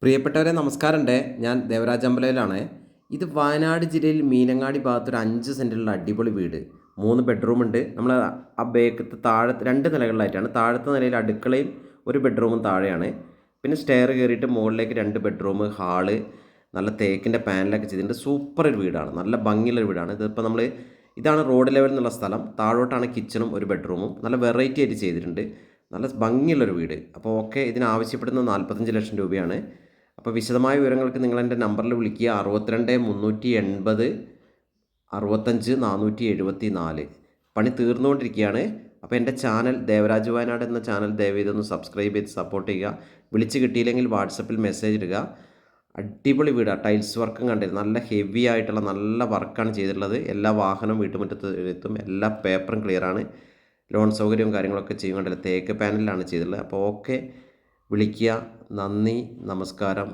പ്രിയപ്പെട്ടവരെ നമസ്കാരമുണ്ട്. ഞാൻ ദേവരാജ് അമ്പലയിലാണ്. ഇത് വയനാട് ജില്ലയിൽ മീനങ്ങാടി ഭാഗത്തൊരു 5 സെൻറ്റിലുള്ള അടിപൊളി വീട്. 3 ബെഡ്റൂമുണ്ട്. നമ്മൾ ആ ബേക്കത്തെ താഴത്തെ 2 നിലകളിലായിട്ടാണ്. താഴത്തെ നിലയിൽ അടുക്കളയും ഒരു ബെഡ്റൂമും താഴെയാണ്. പിന്നെ സ്റ്റെയർ കയറിയിട്ട് മുകളിലേക്ക് 2 ബെഡ്റൂം, ഹാള്, നല്ല തേക്കിൻ്റെ പാനലൊക്കെ ചെയ്തിട്ടുണ്ട്. സൂപ്പർ ഒരു വീടാണ്. നല്ല ഭംഗിയുള്ളൊരു വീടാണ്. ഇതാണ് റോഡ് ലെവലിൽ നിന്നുള്ള സ്ഥലം. താഴോട്ടാണ് കിച്ചണും ഒരു ബെഡ്റൂമും. നല്ല വെറൈറ്റി ആയിട്ട് ചെയ്തിട്ടുണ്ട്. നല്ല ഭംഗിയുള്ളൊരു വീട്. അപ്പോൾ ഓക്കെ, ഇതിനാവശ്യപ്പെടുന്ന 45 ലക്ഷം രൂപയാണ്. അപ്പോൾ വിശദമായ വിവരങ്ങൾക്ക് നിങ്ങൾ എൻ്റെ നമ്പറിൽ വിളിക്കുക. 62 380 65 474. പണി തീർന്നുകൊണ്ടിരിക്കുകയാണ്. അപ്പോൾ എൻ്റെ ചാനൽ ദേവരാജ് വയനാട് എന്ന ചാനൽ ദയവ് ഇതൊന്ന് സബ്സ്ക്രൈബ് ചെയ്ത് സപ്പോർട്ട് ചെയ്യുക. വിളിച്ച് കിട്ടിയില്ലെങ്കിൽ വാട്സപ്പിൽ മെസ്സേജ് ഇടുക. അടിപൊളി വീടാണ്. ടൈൽസ് വർക്കും കണ്ടിരുന്നു. നല്ല ഹെവി ആയിട്ടുള്ള നല്ല വർക്കാണ് ചെയ്തിട്ടുള്ളത്. എല്ലാ വാഹനവും വീട്ടുമുറ്റത്ത് എത്തും. എല്ലാ പേപ്പറും ക്ലിയറാണ്. ലോൺ സൗകര്യവും കാര്യങ്ങളൊക്കെ ചെയ്യും. കണ്ടില്ല, തേക്ക് പാനലിലാണ് ചെയ്തിട്ടുള്ളത്. അപ്പോൾ ഓക്കെ, വിളിക്കുക. നന്ദി, നമസ്കാരം.